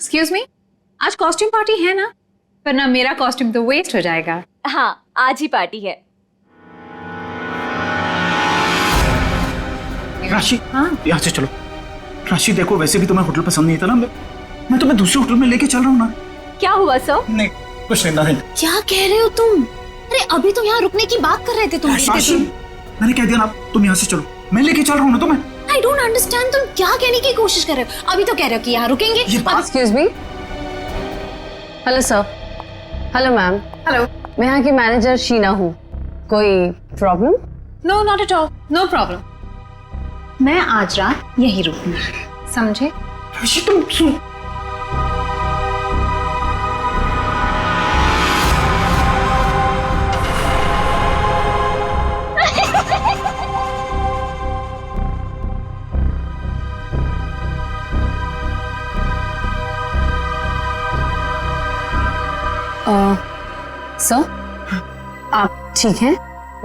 Excuse me, आज costume party है ना? वरना मेरा कॉस्ट्यूम तो वेस्ट हो जाएगा। हाँ, आज ही पार्टी है। राशि, हाँ? यहाँ से चलो। राशि देखो, वैसे भी तुम्हें होटल पसंद नहीं था ना, मैं तुम्हें दूसरे होटल में लेके चल रहा हूँ ना। क्या हुआ सर? नहीं, कुछ नहीं। क्या कह रहे हो तुम? अरे अभी तो यहाँ रुकने की बात कर रहे थे तुम। राशि, मैंने कह दिया ना, तुम यहाँ से चलो, मैं लेके चल रहा हूँ ना तुम्हें। आई डोंट अंडरस्टैंड, तुम क्या कहने की कोशिश कर रहे हो? अभी तो कह रहे हो कि यहाँ रुकेंगे। Excuse me. Hello sir. Hello ma'am. Hello. मैं यहाँ की मैनेजर शीना हूँ। कोई problem? No, not at all, no problem. मैं आज रात यहीं रुकूंगी, समझे? राशि तुम सुन। सर, आप ठीक हैं?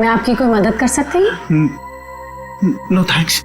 मैं आपकी कोई मदद कर सकती हूँ? No thanks.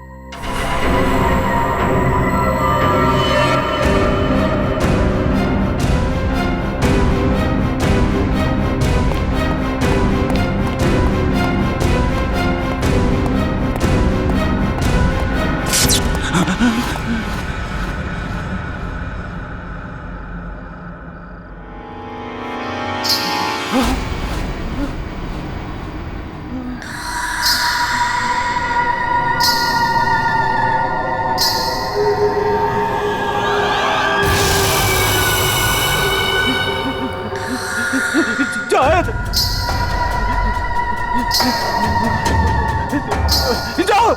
जाओ।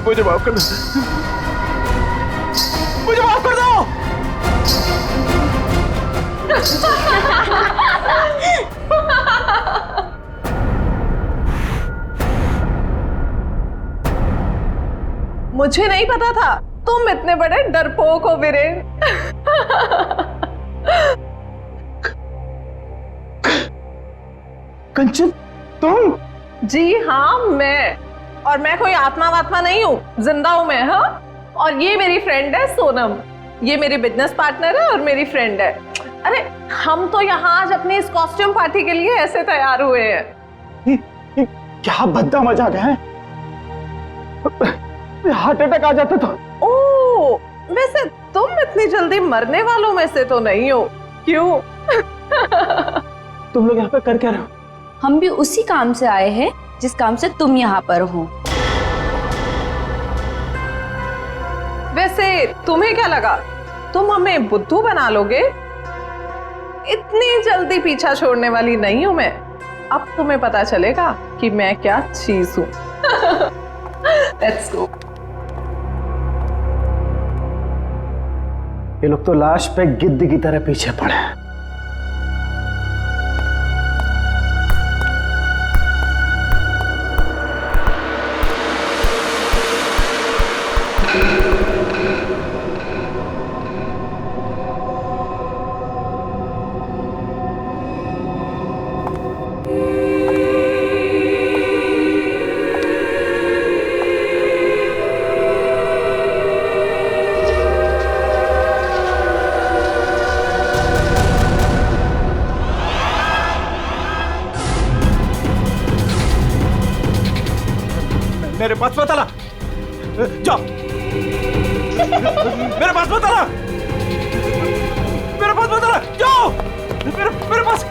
मुझे माफ कर दो, मुझे माफ कर दो। मुझे नहीं पता था तुम इतने बड़े डरपोक हो वीरेन। कंचन, तुम? जी हाँ, मैं। और मैं कोई आत्मा वात्मा नहीं हूँ, जिंदा हूँ मैं। हाँ, और ये मेरी फ्रेंड है सोनम। ये मेरी बिजनेस पार्टनर है और मेरी फ्रेंड है। अरे हम तो यहाँ आज अपनी इस कॉस्ट्यूम पार्टी के लिए ऐसे तैयार हुए हैं। क्या भद्दा मजाक है? हार्ट अटैक आ जाता था। ओह, वैसे तुम इतनी जल्दी मरने वालों में से तो नहीं हो, क्यों? तुम लोग यहाँ पे कर क्या रहे हो? हम भी उसी काम से आए हैं जिस काम से तुम यहाँ पर हो। वैसे तुम्हें क्या लगा तुम हमें बुद्धू बना लोगे? इतनी जल्दी पीछा छोड़ने वाली नहीं हूं मैं। अब तुम्हें पता चलेगा कि मैं क्या चीज हूं। Let's go. ये लोग तो लाश पे गिद्ध की तरह पीछे पड़े हैं। मेरे पास मत आना, जाओ। मेरे पास मत आना, मेरे पास मत आना, जाओ। मेरे पास।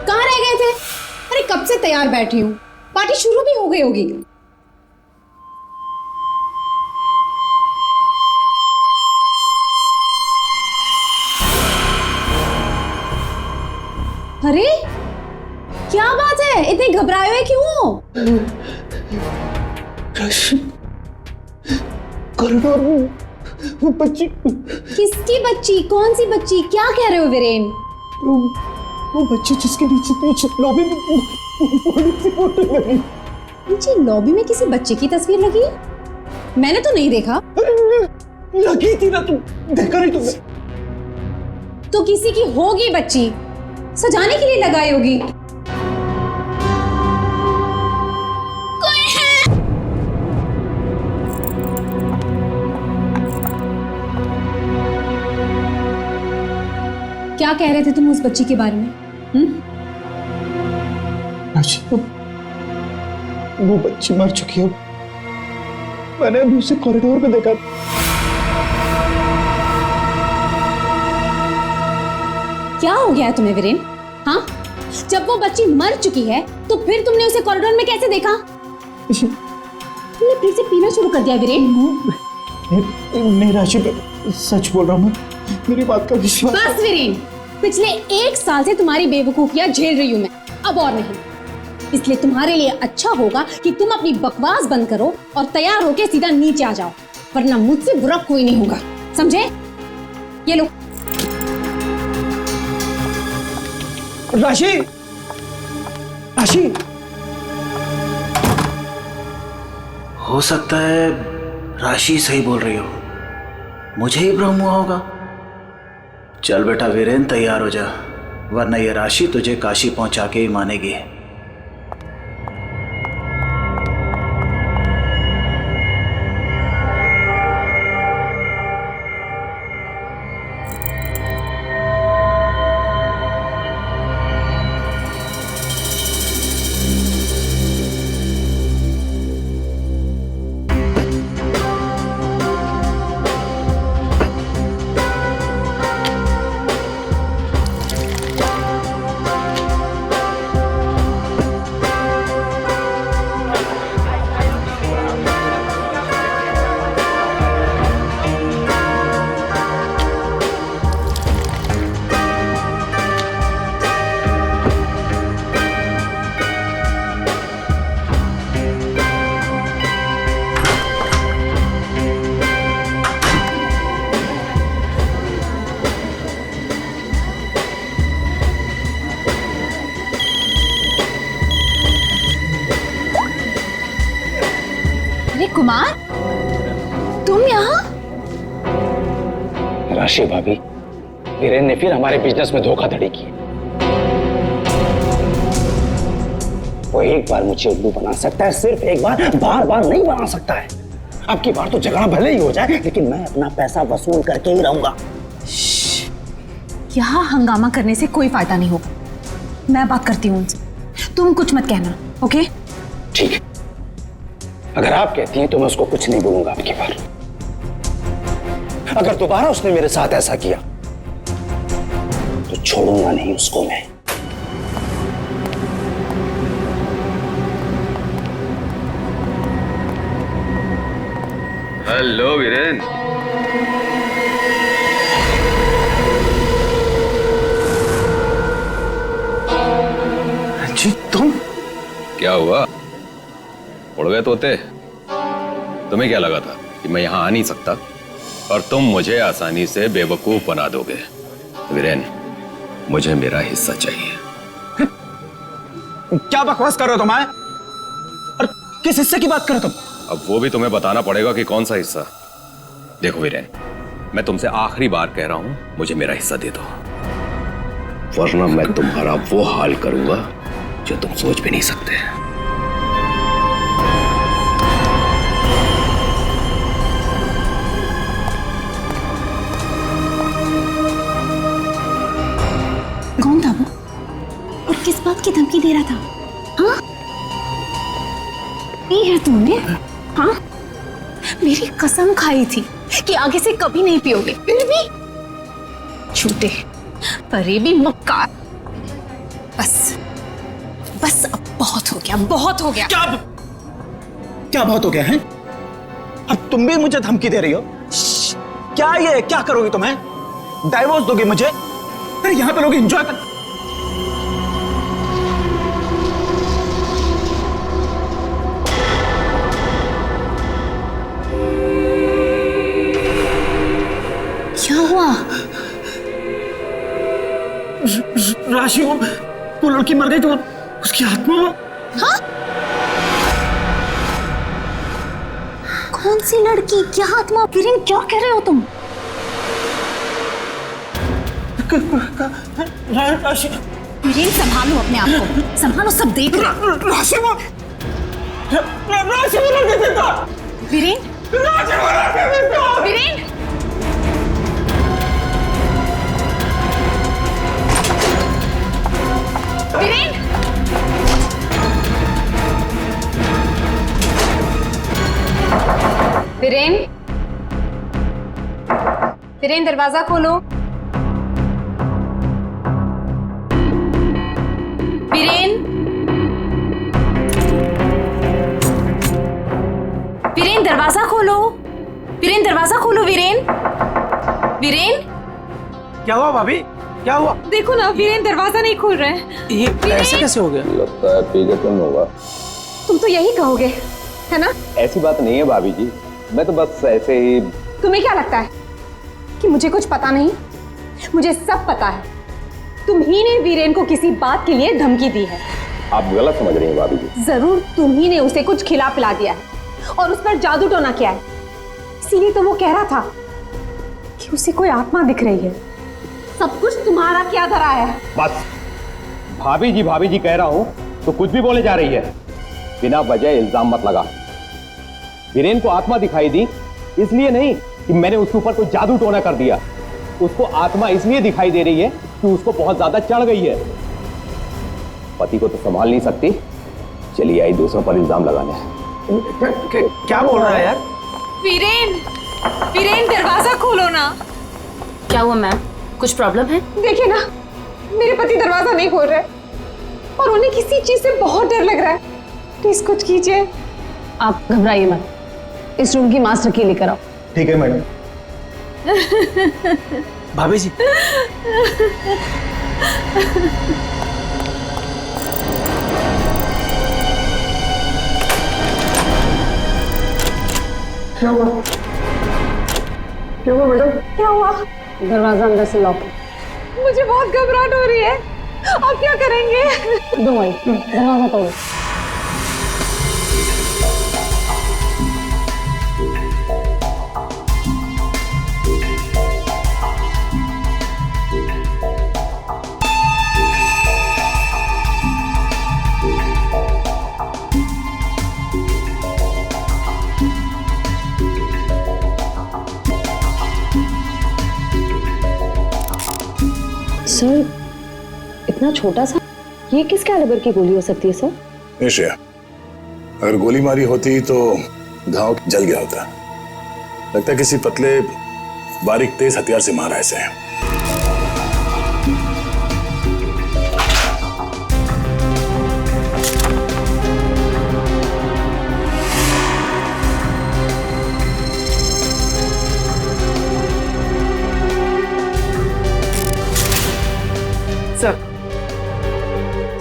कहाँ रह गए थे? अरे कब से तैयार बैठी हूँ, पार्टी शुरू भी हो गई होगी। अरे क्या बात है, इतने घबराए हुए क्यों हो? राशि, कॉरिडोर में वो बच्ची, किसकी बच्ची? कौन सी बच्ची? क्या कह रहे हो वीरेन? वो बच्ची जिसके नीचे लॉबी में बड़ी सी फोटो लगी। नीचे लॉबी में किसी बच्चे की तस्वीर लगी है? मैंने तो नहीं देखा। लगी थी ना, तुम देखा नहीं तुमने? तो किसी की होगी बच्ची, सजाने के लिए लगाई होगी। क्या कह रहे थे तुम उस बच्ची के बारे में? वो बच्ची मर चुकी है। मैंने अभी उसे कॉरिडोर में देखा। क्या हो गया है तुम्हें वीरेन? हाँ, जब वो बच्ची मर चुकी है तो फिर तुमने उसे कॉरिडोर में कैसे देखा? तुमने फिर से पीना शुरू कर दिया वीरेन? नहीं राशि, सच बोल रहा हूँ, मेरी बात का विश्वास। बस वीरेन, पिछले 1 साल से तुम्हारी बेवकूफियां झेल रही हूं मैं, अब और नहीं। इसलिए तुम्हारे लिए अच्छा होगा कि तुम अपनी बकवास बंद करो और तैयार होकर सीधा नीचे आ जाओ, वरना मुझसे बुरा कोई नहीं होगा, समझे? ये लो। राशि, राशि, हो सकता है राशि सही बोल रही हो, मुझे ही भ्रम हुआ होगा। चल बेटा वीरेन, तैयार हो जा, वरना ये राशि तुझे काशी पहुंचा के ही मानेगी। अरे कुमार, तुम यहाँ? राशि भाभी, वीरेन ने फिर हमारे बिजनेस में धोखाधड़ी की। वो एक बार मुझे उल्लू बना सकता है, सिर्फ एक बार, बार बार नहीं बना सकता है। अब की बार तो झगड़ा भले ही हो जाए, लेकिन मैं अपना पैसा वसूल करके ही रहूंगा। यहाँ हंगामा करने से कोई फायदा नहीं होगा, मैं बात करती हूँ उनसे, तुम कुछ मत कहना, ओके? ठीक है, अगर आप कहती हैं तो मैं उसको कुछ नहीं बोलूंगा आपकी बार। अगर दोबारा उसने मेरे साथ ऐसा किया तो छोड़ूंगा नहीं उसको मैं। हेलो वीरेन। जी तुम? क्या हुआ, उड़ गए तोते? तुम्हें क्या लगा था कि मैं यहां आ नहीं सकता और तुम मुझे आसानी से बेवकूफ बना दोगे? वीरेन, मुझे मेरा हिस्सा चाहिए। क्या बकवास कर रहे हो तुम? और किस हिस्से की बात कर रहे हो तुम? अब वो भी तुम्हें बताना पड़ेगा कि कौन सा हिस्सा। देखो वीरेन, मैं तुमसे आखिरी बार कह रहा हूं, मुझे मेरा हिस्सा दे दो, वरना मैं तुम्हारा वो हाल करूंगा जो तुम सोच भी नहीं सकते। कौन था वो और किस बात की धमकी दे रहा था? हाँ, ये है तुमने? हाँ, मेरी कसम खाई थी कि आगे से कभी नहीं पियोगे, फिर भी झूठे, फरेबी, मक्कार। बस बस, अब बहुत हो गया, बहुत हो गया। क्या बहुत हो गया है? अब तुम भी मुझे धमकी दे रही हो? क्या ये, क्या करोगी तुम? डाइवोर्स दोगी मुझे? अरे यहाँ पे लोग एंजॉय कर। राशि वो लड़की मर गई तो उसकी आत्मा। हाँ? कौन सी लड़की, क्या आत्मा? वीरेन क्या कह रहे हो तुम? राशि, वीरेन संभालो अपने आप को, संभालो, सब देख रहे हैं। राशि वो लड़की जिंदा। वीरेन, राशि वो लड़की जिंदा। वीरेन, वीरेन, वीरेन, वीरेन दरवाजा खोलो। वीरेन, वीरेन दरवाजा खोलो, वीरेन दरवाजा खोलो, वीरेन, वीरेन। क्या हुआ भाभी, क्या हुआ? देखो ना, वीरेन दरवाजा नहीं खोल रहे हैं। ये ऐसे कैसे हो गया? लगता है पीके तुम होगा। तुम तो यही कहोगे, है ना? ऐसी बात नहीं है भाभी जी, मैं तो बस ऐसे ही। तुम्हें क्या लगता है कि मुझे कुछ पता नहीं? मुझे सब पता है। तुम ही ने वीरेन को किसी बात के लिए धमकी दी है। आप गलत समझ रही हैं भाभी जी। जरूर तुम ही ने उसे कुछ खिला पिला दिया है और उस पर जादू टोना किया है। इसीलिए तो वो कह रहा था कि उसे कोई आत्मा दिख रही है। सब कुछ तुम्हारा क्या धरा है? बस भाभी जी कह रहा हूं तो कुछ भी बोले जा रही है। बिना वजह इल्जाम मत लगा। वीरेन को आत्मा दिखाई दी इसलिए नहीं कि मैंने उसके ऊपर कोई जादू टोना कर दिया। उसको आत्मा इसलिए दिखाई दे रही है कि उसको बहुत ज्यादा चढ़ गई है। पति को तो संभाल नहीं सकती, चलिए आई दूसरों पर इल्जाम लगाने। क्या बोल रहा है यार? वीरेन, वीरेन दरवाजा खोलो ना। क्या हुआ मैम, कुछ प्रॉब्लम है? देखिए ना, मेरे पति दरवाजा नहीं खोल रहे और उन्हें किसी चीज से बहुत डर लग रहा है। प्लीज कुछ कीजिए। आप घबराइए मत, इस रूम की मास्टर की लेकर आओ। ठीक है मैडम। भाभी जी, क्या हुआ? क्या हुआ मैडम? क्या हुआ? दरवाजा अंदर से लॉक है। मुझे बहुत घबराहट हो रही है। आप क्या करेंगे? डोंट वरी, दरवाजा तोड़ो। सर, इतना छोटा सा, ये किस कैलिबर की गोली हो सकती है सर? नहीं श्रेया, अगर गोली मारी होती तो घाव जल गया होता। लगता है किसी पतले बारीक तेज हथियार से मारा ऐसे।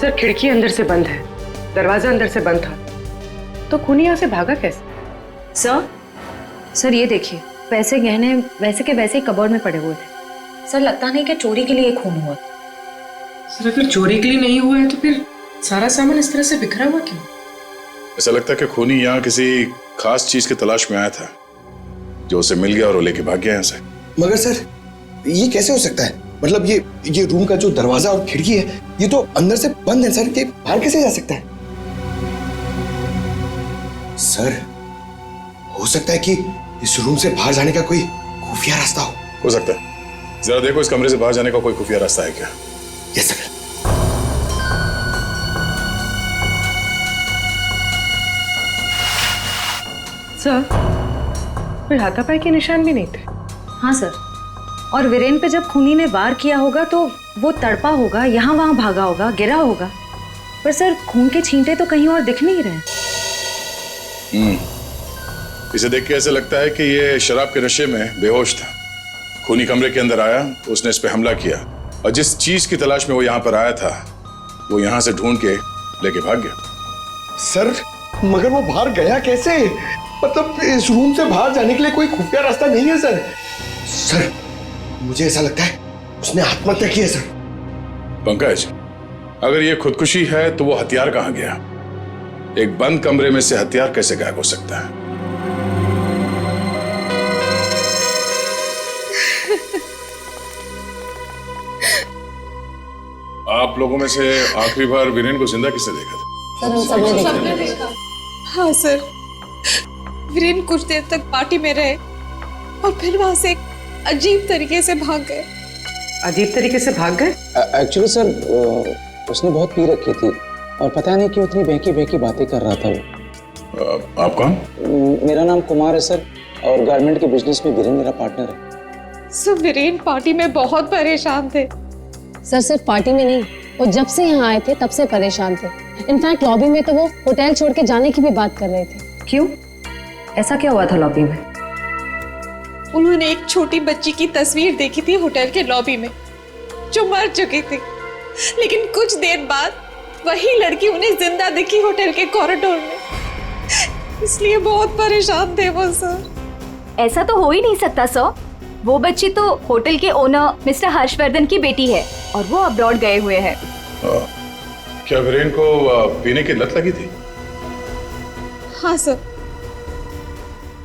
सर, खिड़की अंदर से बंद है, दरवाजा अंदर से बंद था, तो खूनी यहाँ से भागा कैसे? सर ये देखिए, पैसे गहने वैसे के वैसे ही कबर्ड में पड़े हुए थे। सर लगता नहीं कि चोरी के लिए खून हुआ। सर अगर चोरी के लिए नहीं हुआ है तो फिर सारा सामान इस तरह से बिखरा हुआ क्यों? ऐसा लगता है कि खूनी यहाँ किसी खास चीज की तलाश में आया था, जो उसे मिल गया और वो लेके भाग गया यहाँ से। मगर सर, ये कैसे हो सकता है? मतलब ये रूम का जो दरवाजा और खिड़की है, ये तो अंदर से बंद है सर, ये बाहर कैसे जा सकता है? सर, हो सकता है कि इस रूम से बाहर जाने का कोई खुफिया रास्ता हो सकता है। जरा देखो इस कमरे से बाहर जाने का कोई खुफिया रास्ता है क्या? Yes sir. सर, कोई हाथापाई के निशान भी नहीं थे। हाँ सर, और वीरेन पे जब खूनी ने वार किया होगा तो वो तड़पा होगा, यहाँ वहां भागा होगा, गिरा होगा, पर सर खून के छींटे तो कहीं और दिख नहीं रहे। इसे देख के ऐसा लगता है कि ये शराब के नशे में बेहोश था। खूनी कमरे के अंदर आया, उसने इस पे हमला किया और जिस चीज की तलाश में वो यहाँ पर आया था वो यहाँ से ढूंढ के लेके भाग गया। सर, मगर वो बाहर गया कैसे? मतलब इस रूम से बाहर जाने के लिए कोई खुफिया रास्ता नहीं है सर। सर, मुझे ऐसा लगता है उसने आत्महत्या की है सर। पंकज, अगर ये खुदकुशी है तो वो हथियार कहाँ गया? एक बंद कमरे में से हथियार कैसे गायब हो सकता है? आप लोगों में से आखिरी बार वीरेन को जिंदा किसने देखा था? सर हम सबने देखा। हाँ सर, वीरेन कुछ देर तक पार्टी में रहे और फिर वहां से एक अजीब तरीके से भाग गए। अजीब तरीके से भाग गए? एक्चुअली सर उसने बहुत पी रखी थी और पता नहीं क्यों इतनी बहकी बहकी बातें कर रहा था वो। आप कौन? मेरा नाम कुमार है सर और गारमेंट के बिजनेस में वीरेन मेरा पार्टनर है। सर वीरेन पार्टी में बहुत परेशान थे। सर सिर्फ पार्टी में नहीं, वो जब से यहाँ आए थे तब से परेशान थे। इनफैक्ट लॉबी में तो वो होटल छोड़ के जाने की भी बात कर रहे थे। क्यों? ऐसा क्या हुआ था लॉबी में? उन्होंने एक छोटी बच्ची की तस्वीर देखी थी होटल के लॉबी में जो मर चुकी थी, लेकिन कुछ देर बाद वही लड़की उन्हें जिंदा दिखी होटल के कॉरिडोर में। इसलिए बहुत परेशान थे वो सर। ऐसा तो हो ही नहीं सकता सर, वो बच्ची तो होटल के ओनर मिस्टर हर्षवर्धन की बेटी है और वो अब्रॉड गए हुए हैं। क्या वीरेन को पीने की लत लगी थी? हाँ सर,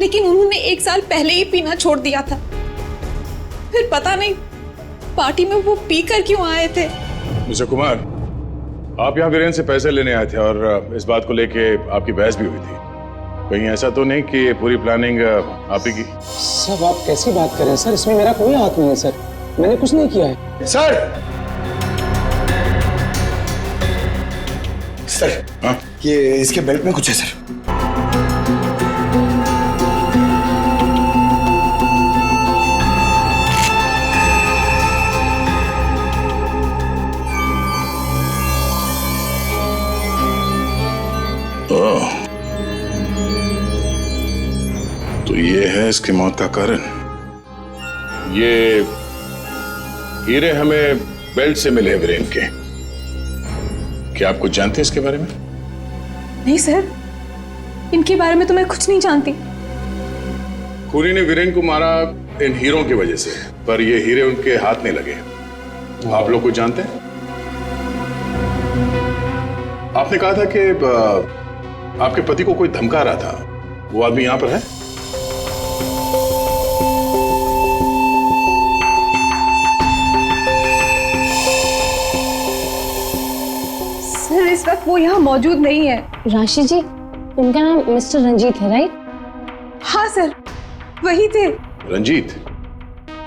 लेकिन उन्होंने 1 साल पहले ही पीना छोड़ दिया था। फिर पता नहीं पार्टी में वो पीकर क्यों आए थे। मिस्टर कुमार, आप यहाँ वीरेन से पैसे लेने आए थे और इस बात को लेके आपकी बहस भी हुई थी। कहीं ऐसा तो नहीं कि पूरी प्लानिंग आप ही की? सब आप कैसी बात कर रहे हैं सर, इसमें मेरा कोई हाथ नहीं है सर, मैंने कुछ नहीं किया है। सर सर हाँ? ये इसके बेल्ट में कुछ है सर। तो ये है इसकी मौत का कारण। ये हीरे हमें बेल्ट से मिले वीरेन के। क्या आप कुछ जानते हैं इसके बारे में? नहीं सर, इनके बारे में तो मैं कुछ नहीं जानती। खूनी ने वीरेन को मारा इन हीरों की वजह से, पर ये हीरे उनके हाथ नहीं लगे। आप लोग कुछ जानते हैं? आपने कहा था कि आपके पति को कोई धमका रहा था, वो आदमी यहां पर है? सर इस वक्त वो यहाँ मौजूद नहीं है। राशि जी, उनका नाम मिस्टर रंजीत है, राइट? हाँ सर, वही थे। रंजीत?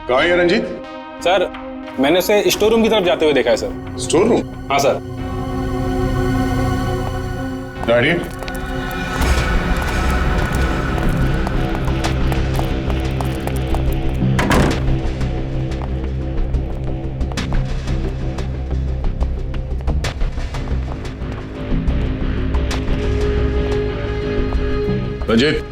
कहाँ है रंजीत? सर मैंने उसे स्टोर रूम की तरफ जाते हुए देखा है सर। Store room? हाँ सर। गाड़ी? रंजीत,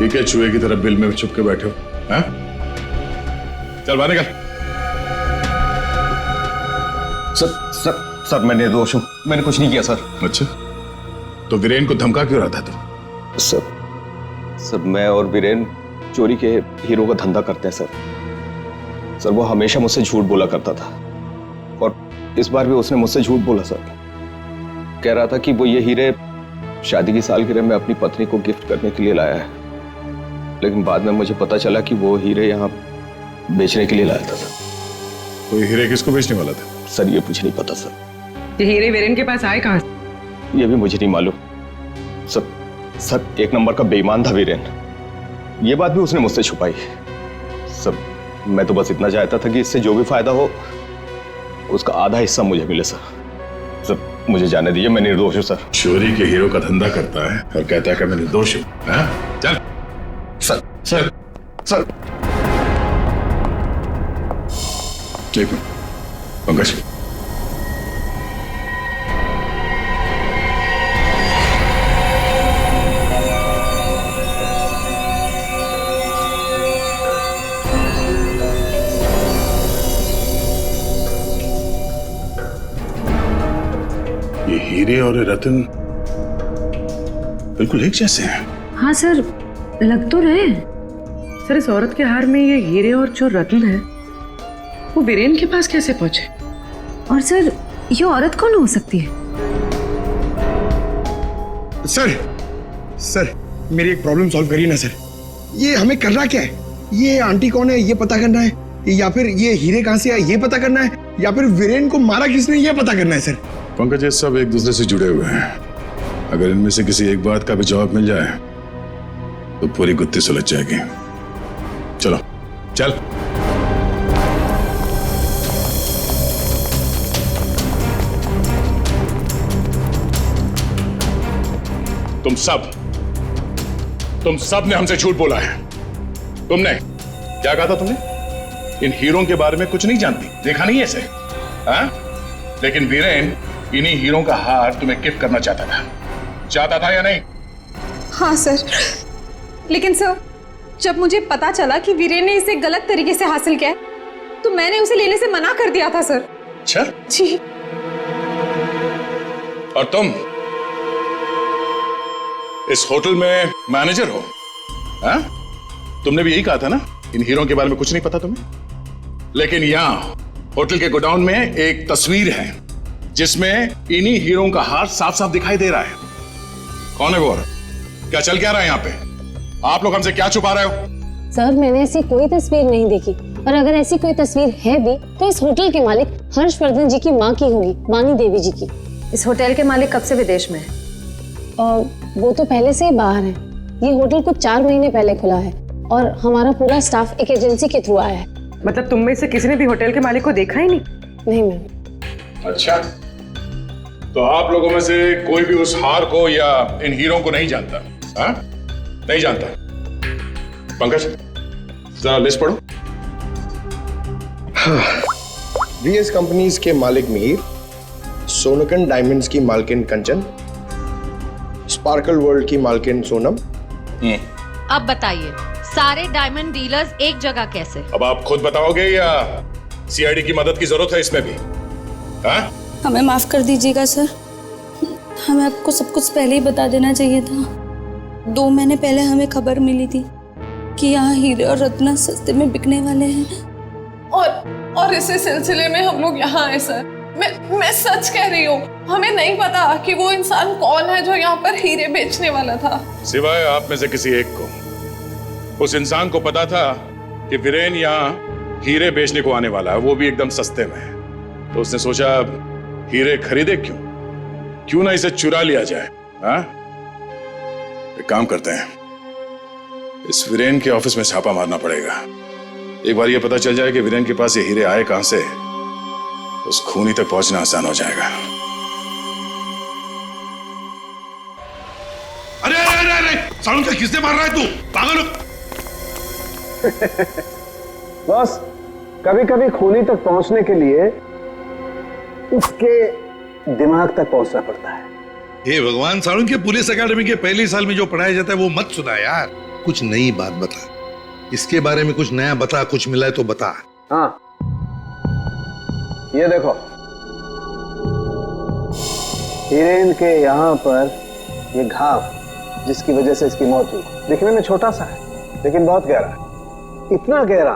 ये क्या चूहे की तरफ बिल में छुप के बैठे हो? हाँ? चल बाहर निकल। सर मैं निर्दोष हूँ, मैंने कुछ नहीं किया सर। अच्छा, तो वीरेन को धमका क्यों रहा था तू? सर मैं और वीरेन चोरी के हीरो का धंधा करते हैं सर। वो हमेशा मुझसे झूठ बोला करता था और इस बार भी उसने मुझसे झूठ बोला सर। कह रहा था कि वो ये हीरे शादी की सालगिरह में अपनी पत्नी को गिफ्ट करने के लिए लाया है, लेकिन बाद में मुझे पता चला कि वो हीरे यहाँ बेचने के लिए लाया था। तो ये हीरे किसको बेचने वाला था? सर ये मुझे नहीं पता सर। ये हीरे वीरेन के पास आए कहाँ से? ये भी मुझे नहीं मालूम सर। एक नंबर का बेईमान था वीरेन, ये बात भी उसने मुझसे छुपाई। सर मैं तो बस इतना चाहता था कि इससे जो भी फायदा हो उसका आधा हिस्सा मुझे मिले सर। मुझे जाने दीजिए, मैं निर्दोष हूँ सर। चोरी के हीरो का धंधा करता है और कहता है कि मैं निर्दोष हूँ। चल। सर एक मिनट पंकज, हीरे और ये रत्न बिल्कुल एक जैसे हैं। हाँ सर, लग तो रहे। सर इस औरत के हार में ये हीरे और जो रत्न है वो वीरेन के पास कैसे पहुंचे? और सर ये औरत कौन हो सकती है? सर मेरी एक प्रॉब्लम सॉल्व करिए ना सर। ये हमें करना क्या है? ये आंटी कौन है ये पता करना है, या फिर ये हीरे कहां से आए ये पता करना है, या फिर वीरेन को मारा किसने ये पता करना है सर। पंकज, ये सब एक दूसरे से जुड़े हुए हैं। अगर इनमें से किसी एक बात का भी जवाब मिल जाए तो पूरी गुत्थी सुलझ जाएगी। चलो चल। तुम सब ने हमसे झूठ बोला है। तुमने क्या कहा था? तुमने इन हीरों के बारे में कुछ नहीं जानती, देखा नहीं ऐसे? हाँ? लेकिन वीरेन इन्हीं हीरों का हार तुम्हें गिफ्ट करना चाहता था या नहीं? हाँ सर, लेकिन सर जब मुझे पता चला कि वीरेन ने इसे गलत तरीके से हासिल किया तो मैंने उसे लेने से मना कर दिया था सर। अच्छा जी। और तुम इस होटल में मैनेजर हो? हाँ? तुमने भी यही कहा था ना, इन हीरों के बारे में कुछ नहीं पता तुम्हें। लेकिन यहां होटल के गोडाउन में एक तस्वीर है जिसमें इन्हीं हीरों का हार साफ साफ दिखाई दे रहा है। कौन है वो? क्या चल क्या रहा है यहाँ पे? आप लोग हमसे क्या छुपा रहे हो? सर मैंने ऐसी कोई तस्वीर नहीं देखी, और अगर ऐसी कोई तस्वीर है भी तो इस होटल के मालिक हर्षवर्धन जी की माँ की होगी, वानी देवी जी की। इस होटल के मालिक कब से विदेश में है? वो तो पहले से ही बाहर है। ये होटल कुछ 4 महीने पहले खुला है और हमारा पूरा स्टाफ एक एजेंसी के थ्रू आया है। मतलब तुम में से किसी ने भी होटल के मालिक को देखा ही नहीं? नहीं मैम। अच्छा, तो आप लोगों में से कोई भी उस हार को या इन हीरों को नहीं जानता? हाँ? नहीं जानता? पंकज जरा लिस्ट पढ़ो। वीएस कंपनीज के मालिक मीर, सोनकन डायमंड्स की मालकिन कंचन, स्पार्कल वर्ल्ड की मालकिन सोनम। अब बताइए, सारे डायमंड डीलर्स एक जगह कैसे? अब आप खुद बताओगे या सीआईडी की मदद की जरूरत है इसमें भी? हाँ? हमें माफ कर दीजिएगा सर, हमें आपको सब कुछ पहले ही बता देना चाहिए था। 2 महीने पहले हमें खबर मिली थी कि यहाँ हीरे और रत्न सस्ते में बिकने वाले हैं, और इसी सिलसिले में हम लोग यहाँ आए सर। मैं सच कह रही हूँ, हमें नहीं पता कि वो इंसान कौन है जो यहाँ पर हीरे बेचने वाला था। सिवाय आप में से किसी एक को उस इंसान को पता था कि वीरेन यहाँ हीरे बेचने को आने वाला है, वो भी एकदम सस्ते में। तो उसने सोचा हीरे खरीदे क्यों ना इसे चुरा लिया जाए। हाँ? एक काम करते हैं, इस वीरेन के ऑफिस में छापा मारना पड़ेगा। एक बार ये पता चल जाए कि वीरेन के पास ये हीरे आए कहां से, उस खूनी तक पहुंचना आसान हो जाएगा। अरे अरे अरे सालून का किसने मार रहा है? तू पागल हो? बस कभी कभी खूनी तक पहुंचने के लिए उसके दिमाग तक पहुंचना पड़ता है। हे भगवान, सालून के पुलिस अकेडमी के पहले साल में जो पढ़ाया जाता है वो मत सुना यार। कुछ नई बात बता, इसके बारे में कुछ नया बता, कुछ मिला है तो बता। हाँ, ये देखो, हीरेन के यहाँ पर ये घाव जिसकी वजह से इसकी मौत हुई, दिखने में छोटा सा है लेकिन बहुत गहरा है। इतना गहरा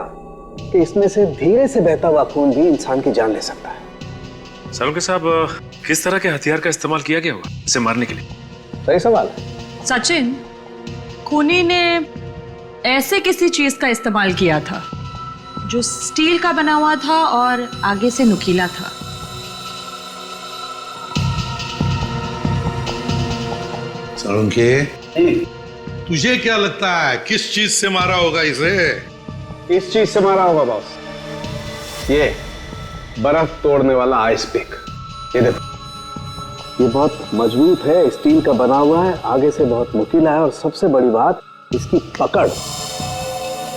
कि इसमें से धीरे से बहता हुआ खून भी इंसान की जान ले सकता है। सालुंके साहब, किस तरह के हथियार का इस्तेमाल किया गया होगा इसे मारने के लिए? सही सवाल है। सचिन, खूनी ने ऐसे किसी चीज का इस्तेमाल किया था जो स्टील का बना हुआ था और आगे से नुकीला था। सालुंके, तुझे क्या लगता है किस चीज से मारा होगा इसे? इस चीज से मारा होगा बॉस, ये बर्फ तोड़ने वाला आइस पिक। ये देखो, ये बहुत मजबूत है, स्टील का बना हुआ है, आगे से बहुत नुकीला है और सबसे बड़ी बात इसकी पकड़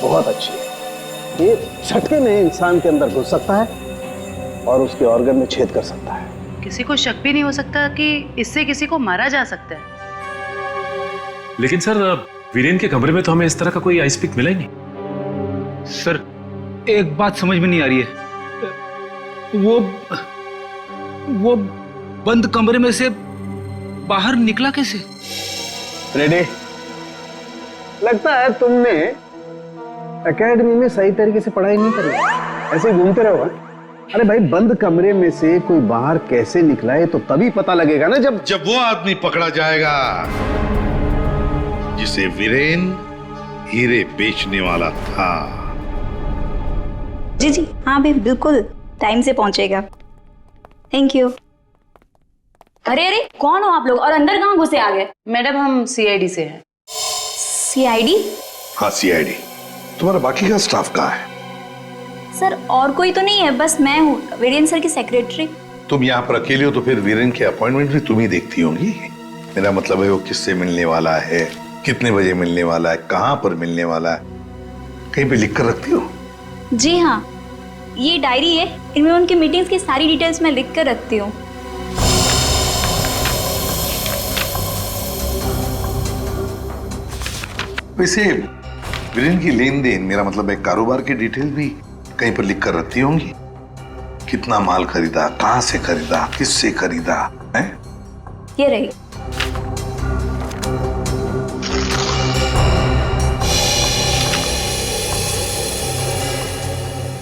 बहुत अच्छी है। ये झटके में इंसान के अंदर घुस सकता है और उसके ऑर्गन में छेद कर सकता है। किसी को शक भी नहीं हो सकता कि इससे किसी को मारा जा सकता है। लेकिन सर, वीरेन के कमरे में तो हमें इस तरह का कोई आइस पिक मिला ही नहीं। सर, एक बात समझ में नहीं आ रही है, वो बंद कमरे में से बाहर निकला कैसे? रेडी? लगता है तुमने एकेडमी में सही तरीके से पढ़ाई नहीं करी, ऐसे घूमते रहो। अरे भाई, बंद कमरे में से कोई बाहर कैसे निकला है तो तभी पता लगेगा ना, जब वो आदमी पकड़ा जाएगा जिसे वीरेन हीरे बेचने वाला था। जी जी हाँ भाई, बिल्कुल टाइम से पहुंचेगा। Thank you. अरे अरे, कौन हो आप लोग और अंदर कहाँ घुसे आ गए? मैडम, हम सीआईडी से हैं। सीआईडी? हाँ, सीआईडी। तुम्हारा बाकी का स्टाफ कहाँ है? सर और कोई तो नहीं है, बस मैं हूँ, वीरेन सर की सेक्रेटरी। तुम यहाँ पर अकेले हो तो फिर वीरेन के अपॉइंटमेंट भी तुम ही देखती होंगी। मेरा मतलब है वो किससे मिलने वाला है, कितने बजे मिलने वाला है, कहाँ पर मिलने वाला है, कहीं पे लिख कर रखती हो? जी हाँ, ये डायरी है, इनमें उनकी मीटिंग्स की सारी डिटेल्स मैं लिख कर रखती हूँ। वैसे वीरेन की लेन देन, मेरा मतलब है कारोबार की डिटेल भी कहीं पर लिख कर रखती होंगी। कितना माल खरीदा, कहां से खरीदा, किससे खरीदा है? ये रही।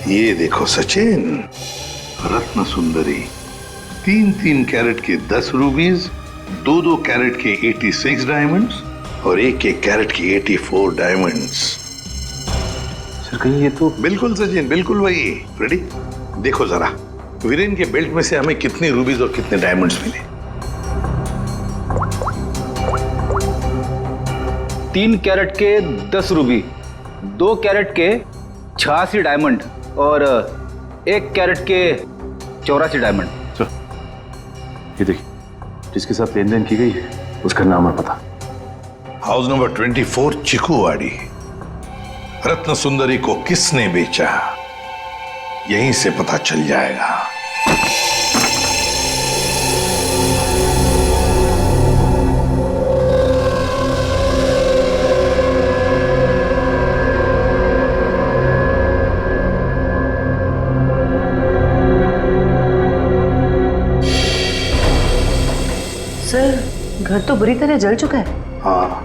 ये देखो सचिन, रत्न सुंदरी, 3-3 कैरेट के 10 रूबीज, 2-2 कैरेट के 86 डायमंड्स और 1-1 कैरेट की 84 डायमंड्स। सर कहीं ये तो बिल्कुल सचिन, बिल्कुल वही। रेडी? देखो जरा, वीरेन के बेल्ट में से हमें कितने रूबीज और कितने डायमंड्स मिले? 3 कैरेट के 10 रूबी, 2 कैरेट के 86 डायमंड और 1 कैरेट के 84 डायमंड। ये देखिए, जिसके साथ लेन देन की गई है उसका नाम और पता। House number 24, चिकूवाड़ी। रत्न सुंदरी को किसने बेचा, यहीं से पता चल जाएगा। सर, घर तो बुरी तरह जल चुका है। हाँ,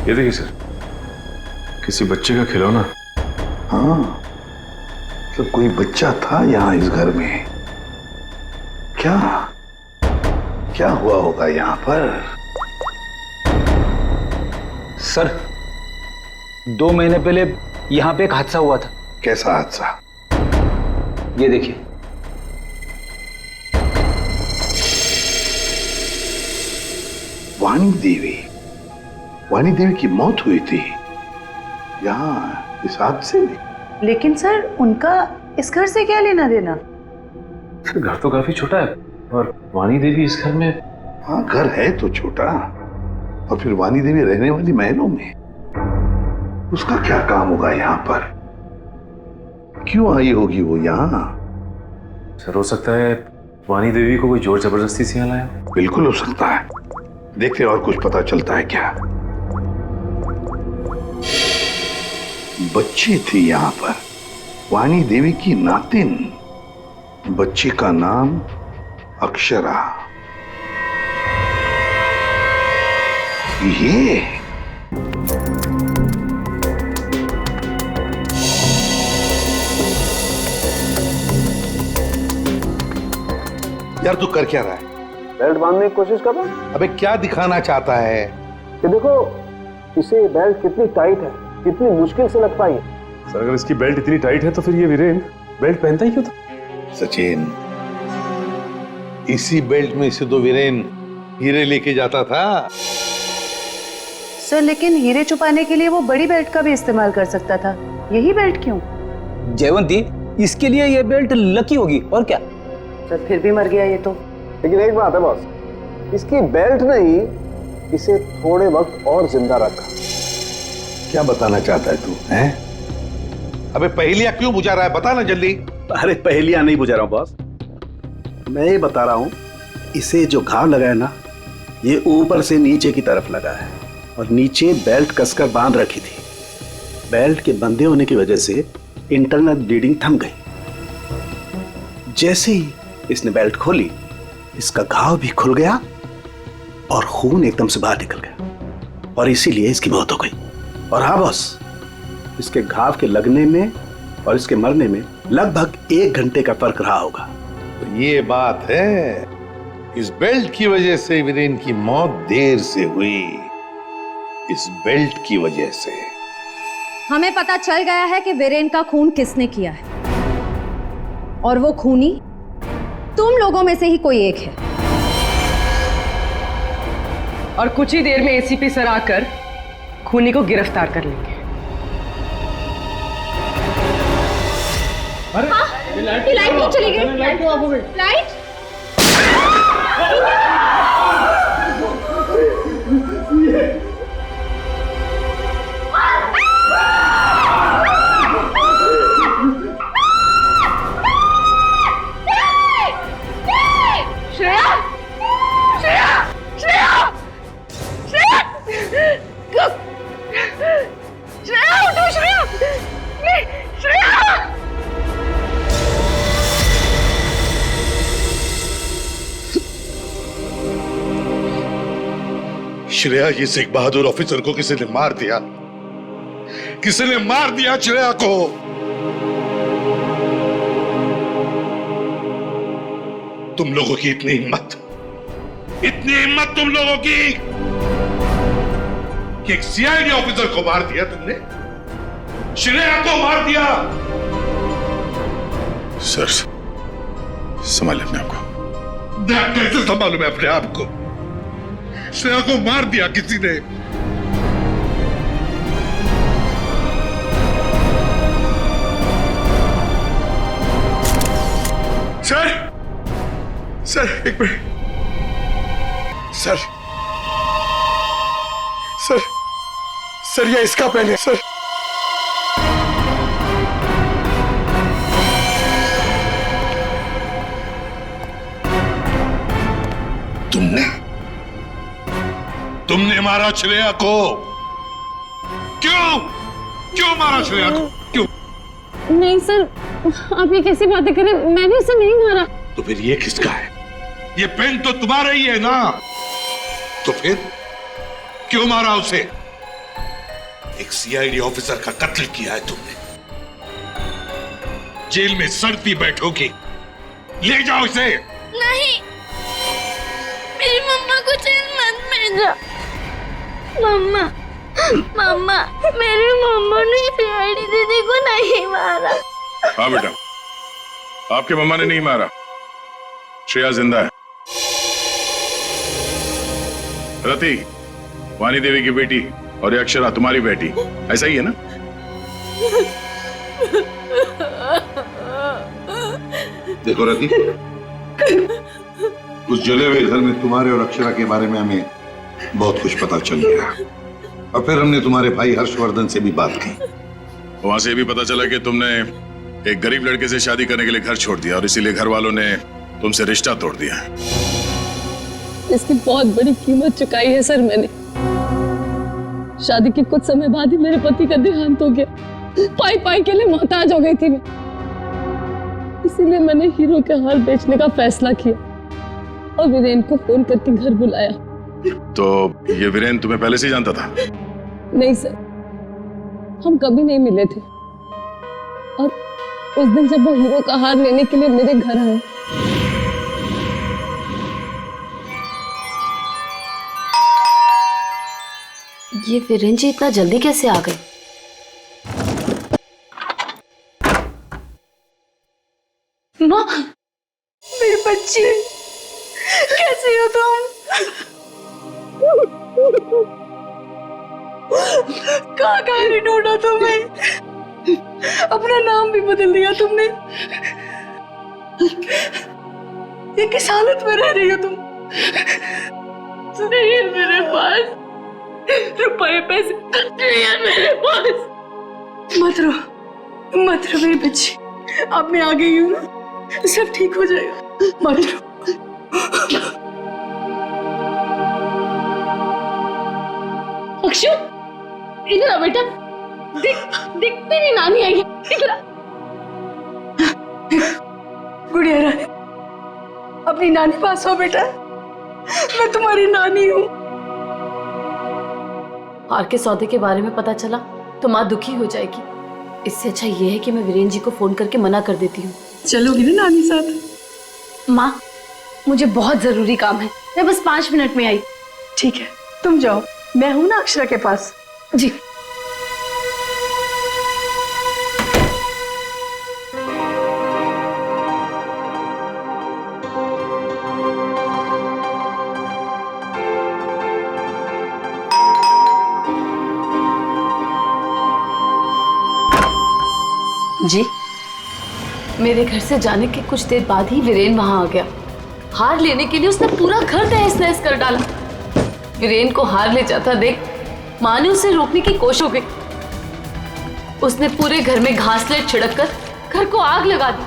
ये देखिए सर, किसी बच्चे का खिलौना। हाँ, तो कोई बच्चा था यहाँ इस घर में। क्या क्या हुआ होगा यहाँ पर? सर 2 महीने पहले यहाँ पे एक हादसा हुआ था। कैसा हादसा? ये देखिए। वाणी देवी की मौत हुई थी यहाँ इस हादसे में। लेकिन सर, उनका इस घर से क्या लेना देना? सर घर तो काफी छोटा है और वाणी देवी इस घर में। हाँ, घर है तो छोटा, और फिर वाणी देवी रहने वाली महलों में। उसका क्या काम होगा यहाँ पर? क्यों आई होगी वो यहाँ? सर हो सकता है वाणी देवी को कोई जोर जबरदस्ती से यहाँ लाया। बिल्कुल हो सकता है। देखते और कुछ पता चलता है क्या? बच्ची थी यहाँ पर, वाणी देवी की नातिन। बच्ची का नाम अक्षरा। ये यार, तू कर क्या रहा है? बेल्ट बांधने की कोशिश कर रहा हूं। अबे क्या दिखाना चाहता है? कि देखो इसे बेल्ट कितनी टाइट है, कितनी मुश्किल से लग पाई है। सर अगर इसकी बेल्ट इतनी टाइट है तो फिर ये वीरेन बेल्ट पहनता ही क्यों था? सचिन, इसी बेल्ट में से तो वीरेन हीरे लेके जाता था। सर लेकिन हीरे छुपाने के लिए वो बड़ी बेल्ट का भी इस्तेमाल कर सकता था, यही बेल्ट क्यों? जयवंती, इसके लिए ये बेल्ट लकी होगी और क्या। सर फिर भी मर गया ये तो। लेकिन एक बात है बॉस, इसकी बेल्ट ने ही इसे थोड़े वक्त और जिंदा रखा। क्या बताना चाहता है तू? हैं? अबे पहेलियां क्यों बुझा रहा है? बता ना जल्दी। अरे पहेलियां नहीं बुझा रहा हूं बॉस, मैं ये बता रहा हूं इसे जो घाव लगा है ना, ये ऊपर से नीचे की तरफ लगा है। और नीचे बेल्ट कसकर बांध रखी थी। बेल्ट के बंधे होने की वजह से इंटरनल ब्लीडिंग थम गई। जैसे ही इसने बेल्ट खोली, इसका घाव भी खुल गया और खून एकदम से बाहर निकल गया और इसीलिए इसकी मौत हो गई। और हाँ बॉस, इसके घाव के लगने में और इसके मरने में लगभग 1 घंटे का फर्क रहा होगा। तो ये बात है, इस बेल्ट की वजह से वीरेन की मौत देर से हुई। इस बेल्ट की वजह से हमें पता चल गया है कि वीरेन का खून किसने किया है, और वो खूनी तुम लोगों में से ही कोई एक है। और कुछ ही देर में एसीपी सर आकर खूनी को गिरफ्तार कर लेंगे। ये लाइट क्यों चली गई? लाइट क्यों ऑफ हो गई? लाइट श्रेया, श्रेया, श्रेया, श्रेया, श्रेया, उठो श्रेया, श्रेया। श्रेया, ये सिख बहादुर ऑफिसर को किसी ने मार दिया, किसी ने मार दिया श्रेया को। तुम लोगों की इतनी हिम्मत तुम लोगों की कि एक सीआईडी ऑफिसर को मार दिया तुमने, श्रेया को मार दिया। सर, संभालिए अपने आप को। कैसे संभालूं मैं अपने आप को? श्रेया को मार दिया किसी ने। सर, एक मिनट। सर, ये इसका पेन है सर। तुमने मारा श्रेया को। क्यों मारा श्रेया को? क्यों? नहीं सर, आप ये कैसी बातें करें? मैंने उसे नहीं मारा। तो फिर ये किसका है? ये पेन तो तुम्हारा ही है ना। तो फिर क्यों मारा उसे? एक सीआईडी ऑफिसर का कत्ल किया है तुमने। जेल में सड़ती बैठोगी। ले जाओ इसे। नहीं, मेरी मम्मा को जेल मत भेजा। मम्मा, मेरी मम्मा ने सीआईडी दीदी को नहीं मारा। हाँ बेटा, आपके मम्मा ने नहीं मारा। श्रेया जिंदा है। रति, वानी देवी की बेटी, और ये अक्षरा तुम्हारी बेटी, ऐसा ही है ना? देखो रति, उस जले हुए घर में तुम्हारे और अक्षरा के बारे में हमें बहुत कुछ पता चल गया, और फिर हमने तुम्हारे भाई हर्षवर्धन से भी बात की। वहां से भी पता चला कि तुमने एक गरीब लड़के से शादी करने के लिए घर छोड़ दिया और इसीलिए घर वालों ने तुमसे रिश्ता तोड़ दिया। इसकी बहुत बड़ी कीमत चुकाई है सर मैंने। शादी के कुछ समय बाद ही मेरे पति का देहांत हो गया। पाई के लिए मोहताज हो गई थी मैं, इसीलिए मैंने हीरो के हार बेचने का फैसला किया और वीरेन को फोन करके घर बुलाया। तो ये वीरेन तुम्हें पहले से जानता था? नहीं सर, हम कभी नहीं मिले थे, और उस दिन जब वो हीरो का हार लेने के लिए मेरे घर आए, ये वीरेन जी इतना जल्दी कैसे आ गए? माँ, मेरी बच्ची, कैसी हो तुम? कहाँ नहीं ढूंढा तुम्हें? अपना नाम भी बदल दिया तुमने। ये किस हालत में रह रही हो तुम? नहीं है मेरे पास रुपए पैसे, नहीं है मेरे पास। मत रो मेरी बच्ची, अब मैं आ गई हूँ ना, सब ठीक हो जाएगा। मत रो। अक्षु, इधर आ बेटा। देख देख, तेरी नानी आई है, इधर आ। गुड़िया रानी, अपनी नानी पास हो बेटा, मैं तुम्हारी नानी हूँ। हार के सौदे के बारे में पता चला तो माँ दुखी हो जाएगी। इससे अच्छा ये है कि मैं वीरेन जी को फोन करके मना कर देती हूँ। चलोगी ना नानी साथ? माँ, मुझे बहुत जरूरी काम है, मैं बस 5 मिनट में आई। ठीक है, तुम जाओ, मैं हूं ना अक्षरा के पास। जी। जी, मेरे घर से जाने के कुछ देर बाद ही वीरेन वहां आ गया। हार लेने के लिए उसने पूरा घर तहस नहस कर डाला। वीरेन को हार ले जाता देख माँ ने उसे रोकने की कोशिश हो गई। उसने पूरे घर में घासलेट छिड़क कर घर को आग लगा दी,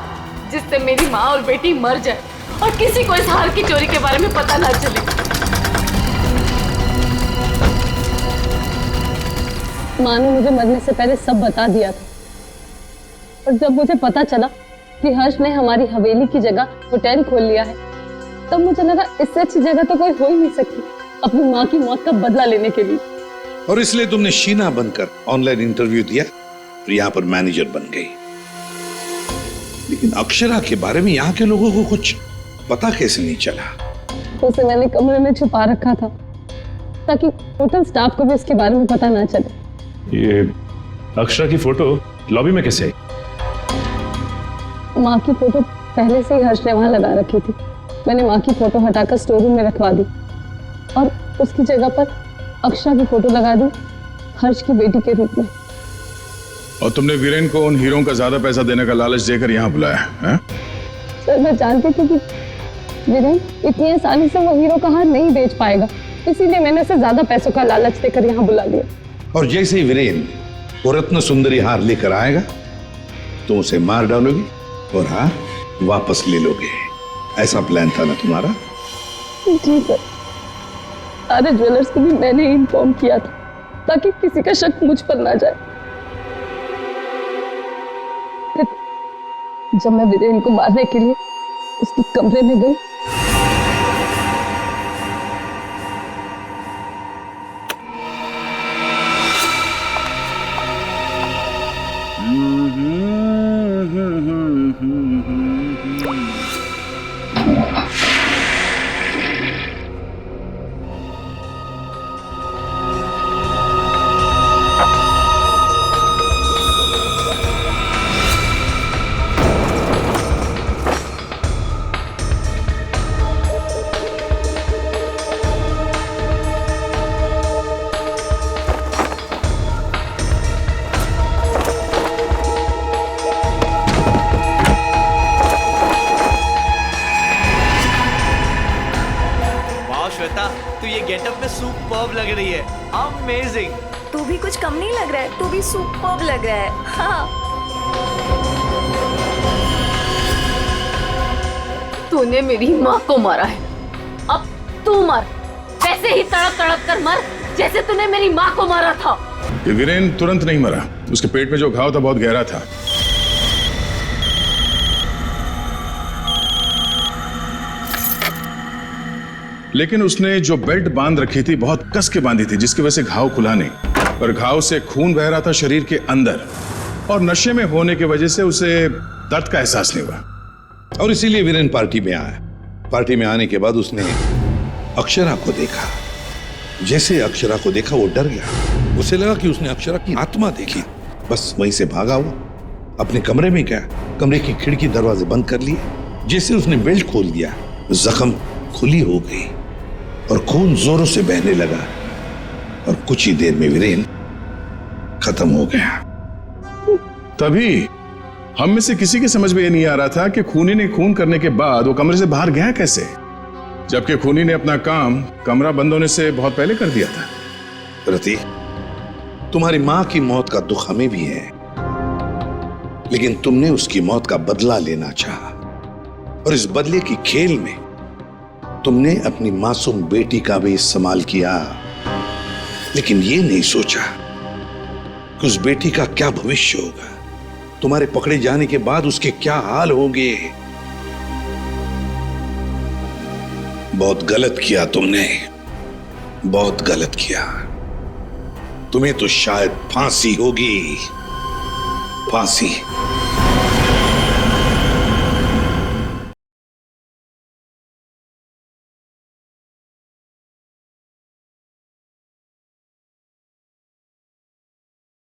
जिससे मेरी माँ और बेटी मर जाए और किसी को इस हार की चोरी के बारे में पता ना चले। माँ ने मुझे मरने से पहले सब बता दिया था, और जब मुझे पता चला कि हर्ष ने हमारी हवेली की जगह होटल खोल लिया है, तब मुझे लगा इससे अच्छी जगह तो कोई हो ही नहीं सकती अपनी माँ की मौत का बदला लेने के लिए। और इसलिए तुमने शीना बनकर ऑनलाइन इंटरव्यू दिया और यहाँ पर मैनेजर बन गई। लेकिन अक्षरा के बारे में यहाँ के लोगों को कुछ पता कैसे नहीं चला? उसे मैंने कमरे में छुपा रखा था ताकि होटल स्टाफ को भी उसके बारे में पता ना चले। ये अक्षरा की फोटो लॉबी में कैसे आई? माँ की फोटो पहले से ही हर्ष ने वहां लगा रखी थी। मैंने माँ की फोटो हटाकर स्टोर रूम में रखवा दी और उसकी जगह पर अक्षरा की फोटो लगा दी हर्ष की बेटी के रूप में। और तुमने वीरेन को उन हीरों का ज्यादा पैसा देने का लालच देकर यहाँ बुलाया है? सर, मैं जानती थी कि वीरेन इतनी आसानी से वो हीरो का हार नहीं बेच पाएगा, इसीलिए मैंने उसे ज्यादा पैसों का लालच देकर यहाँ बुला लिया। और जैसे ही वीरेन वो रत्न सुंदरी हार लेकर आएगा तो उसे मार डालोगी और हार वापस ले लोगे। ऐसा प्लान था ना तुम्हारा? जी सर, सारे ज्वेलर्स को भी मैंने इन्फॉर्म किया था ताकि किसी का शक मुझ पर ना जाए। फिर जब मैं वीरेन को मारने के लिए उसके कमरे में गई, तू ये गेटअप में सुपर्ब लग रही है। अमेजिंग। तू भी कुछ कम नहीं लग रहा है, तू भी सुपर्ब लग रहा है। हाँ। तूने मेरी माँ को मारा है, अब तू मर, वैसे ही तड़प तड़प कर मर जैसे तूने मेरी माँ को मारा था। ये वीरेन तुरंत नहीं मरा, उसके पेट में जो घाव था बहुत गहरा था। लेकिन उसने जो बेल्ट बांध रखी थी बहुत कस के बांधी थी, जिसकी वजह से घाव खुला नहीं, पर घाव से खून बह रहा था शरीर के अंदर, और नशे में होने की वजह से उसे दर्द का एहसास नहीं हुआ। और इसीलिए वीरेन पार्टी में आया। पार्टी में आने के बाद उसने अक्षरा को देखा। जैसे अक्षरा को देखा वो डर गया। उसे लगा कि उसने अक्षरा की आत्मा देखी। बस वहीं से भागा हुआ अपने कमरे में गया, कमरे की खिड़की दरवाजे बंद कर लिए। जैसे उसने बेल्ट खोल दिया, जख्म खुली हो गई और खून जोरों से बहने लगा, और कुछ ही देर में वीरेन खत्म हो गया। तभी हम में से किसी के समझ में ये नहीं आ रहा था कि खूनी ने खून करने के बाद वो कमरे से बाहर गया कैसे, जबकि खूनी ने अपना काम कमरा बंद होने से बहुत पहले कर दिया था। रति, तुम्हारी मां की मौत का दुख हमें भी है, लेकिन तुमने उसकी मौत का बदला लेना चाहा, और इस बदले की खेल में तुमने अपनी मासूम बेटी का भी इस्तेमाल किया। लेकिन ये नहीं सोचा कि उस बेटी का क्या भविष्य होगा, तुम्हारे पकड़े जाने के बाद उसके क्या हाल होंगे। बहुत गलत किया तुमने, बहुत गलत किया। तुम्हें तो शायद फांसी होगी, फांसी।